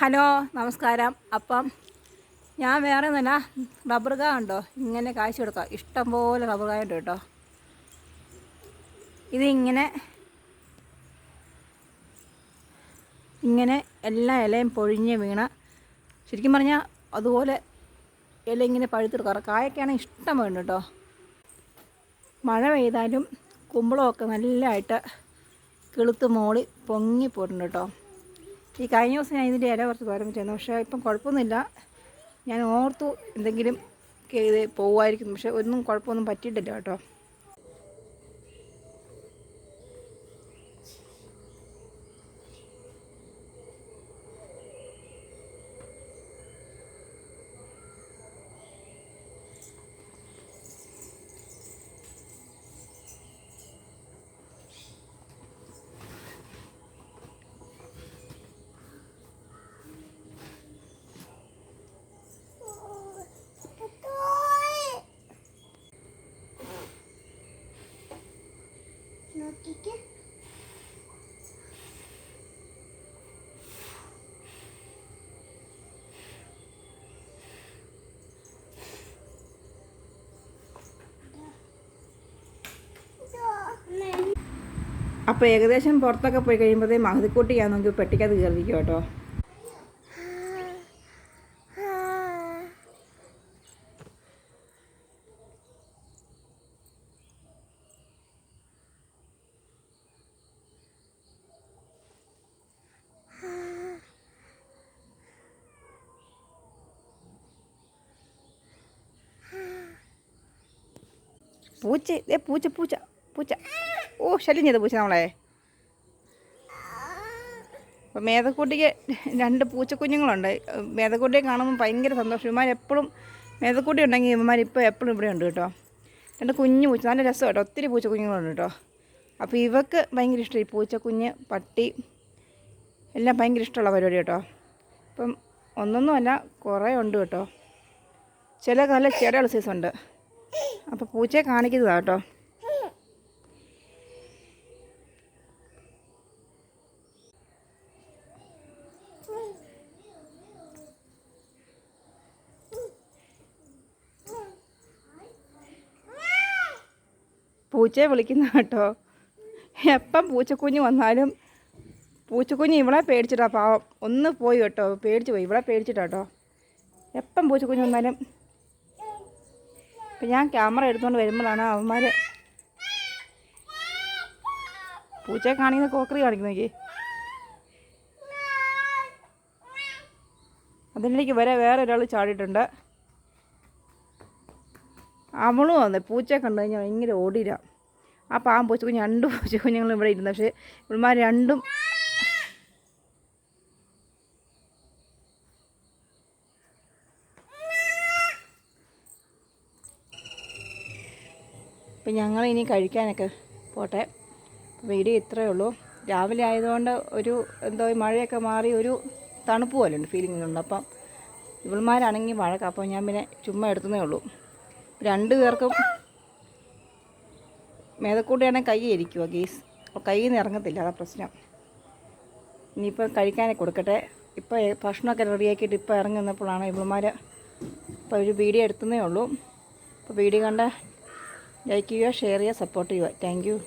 Hello നമസ്കാരം. അപ്പം ഞാൻ വേറെ ഒന്നുമല്ല, റബ്ബർ കായ ഉണ്ടോ ഇങ്ങനെ കാഴ്ച കൊടുക്കാം. ഇഷ്ടംപോലെ റബ്ബർ കായ ഉണ്ട് കേട്ടോ. ഇതിങ്ങനെ ഇങ്ങനെ എല്ലാ ഇലയും പൊഴിഞ്ഞ് വീണ, ശരിക്കും പറഞ്ഞാൽ അതുപോലെ ഇല ഇങ്ങനെ പഴുത്തെടുക്കാറ്. കായൊക്കെയാണെങ്കിൽ ഇഷ്ടം വേണ്ട കേട്ടോ. മഴ പെയ്താലും കുമ്പളമൊക്കെ നല്ലതായിട്ട് കിളുത്ത് മോളി പൊങ്ങി പോയിട്ടുണ്ട് കേട്ടോ. ഈ കഴിഞ്ഞ ദിവസം ഞാൻ ഇതിൻ്റെ ഇല കുറച്ച് തോരൻ വെച്ചായിരുന്നു, പക്ഷേ ഇപ്പം കുഴപ്പമൊന്നുമില്ല. ഞാൻ ഓർത്തു എന്തെങ്കിലും ചെയ്ത് പോകുമായിരിക്കും, പക്ഷെ ഒന്നും കുഴപ്പമൊന്നും പറ്റിയിട്ടില്ല കേട്ടോ. അപ്പോൾ ഏകദേശം പുറത്തൊക്കെ പോയി കഴിയുമ്പോഴത്തേ മഹതിക്കുട്ടി ഞാൻ നമുക്ക് പെട്ടിക്കകത്ത് കയറിയിരിക്കും കേട്ടോ. പൂച്ച പൂച്ച പൂച്ച ഓ ശല്യം ചെയ്ത പൂച്ച നമ്മളെ. അപ്പം മേതക്കുട്ടിക്ക് 2 പൂച്ചക്കുഞ്ഞുങ്ങളുണ്ട്. മേതക്കുട്ടിയെ കാണുമ്പോൾ ഭയങ്കര സന്തോഷം. ഇവന്മാരെപ്പോഴും മേതക്കുട്ടി ഉണ്ടെങ്കിൽ ഇവന്മാരിപ്പോൾ എപ്പോഴും ഇവിടെ ഉണ്ട് കേട്ടോ. 2 കുഞ്ഞു പൂച്ച, നല്ല രസം കേട്ടോ. ഒത്തിരി പൂച്ചക്കുഞ്ഞുങ്ങളുണ്ട് കേട്ടോ. അപ്പോൾ ഇവക്ക് ഭയങ്കര ഇഷ്ടം ഈ പൂച്ചക്കുഞ്ഞ്, പട്ടി എല്ലാം ഭയങ്കര ഇഷ്ടമുള്ള പരിപാടി കേട്ടോ. ഇപ്പം ഒന്നൊന്നുമല്ല, കുറേ ഉണ്ട് കേട്ടോ. ചില നല്ല ചെടിയുള്ള സൈസുണ്ട്. അപ്പോൾ പൂച്ചയെ കാണിക്കുന്നതാണ് കേട്ടോ. പൂച്ചയെ വിളിക്കുന്ന കേട്ടോ. എപ്പം പൂച്ചക്കുഞ്ഞ് വന്നാലും പൂച്ചക്കുഞ്ഞ് ഇവളെ പേടിച്ചിട്ടാ പാവം. ഒന്ന് പോയി കേട്ടോ, പേടിച്ച് പോയി. ഇവളെ പേടിച്ചിട്ടാ കേട്ടോ. എപ്പം പൂച്ചക്കുഞ്ഞ് വന്നാലും ഇപ്പം ഞാൻ ക്യാമറ എടുത്തുകൊണ്ട് വരുമ്പോഴാണ് അവന്മാർ പൂച്ചയെ കാണിക്കുന്ന കോക്കറി കാണിക്കുന്നേക്ക്. അതിനിടയ്ക്ക് വേറെ ഒരാൾ ചാടിയിട്ടുണ്ട്. അവളും വന്നേ പൂച്ചയെ കണ്ടു കഴിഞ്ഞാൽ ഭയങ്കര ഓടിയില്ല. ആ പാവം പൂച്ചക്കുഞ്ഞ് 2 പൂച്ചക്കുഞ്ഞുങ്ങളും ഇവിടെ ഇരുന്നു. പക്ഷേ ഇവന്മാർ രണ്ടും ഇപ്പം ഞങ്ങളിനി കഴിക്കാനൊക്കെ പോട്ടെ. വീഡിയോ ഇത്രയേ ഉള്ളൂ. രാവിലെ ആയതുകൊണ്ട് ഒരു എന്തോ മഴയൊക്കെ മാറി ഒരു തണുപ്പ് പോലെ ഉണ്ട്, ഫീലിംഗ് ഉണ്ട്. അപ്പം ഇവന്മാരാണെങ്കിൽ വഴക്കാം. അപ്പോൾ ഞാൻ പിന്നെ ചുമ്മാ എടുത്തതേ ഉള്ളൂ. 2 പേർക്കും മേതക്കൂട്ടിയാണെങ്കിൽ കൈ ഇരിക്കുമോ ഗീസ്, അപ്പോൾ കയ്യിൽ നിന്ന് ഇറങ്ങത്തില്ല, അതാ പ്രശ്നം. ഇനിയിപ്പോൾ കഴിക്കാനൊക്കെ കൊടുക്കട്ടെ. ഇപ്പോൾ ഭക്ഷണമൊക്കെ റെഡിയാക്കിയിട്ട് ഇപ്പോൾ ഇറങ്ങുന്നപ്പോഴാണ് ഇവന്മാർ. ഇപ്പോൾ ഒരു വീഡിയോ എടുത്തതേ ഉള്ളൂ. അപ്പോൾ വീഡിയോ കണ്ട ലൈക്ക് ചെയ്യുക, ഷെയർ ചെയ്യുക, സപ്പോർട്ട് ചെയ്യുക. Thank you.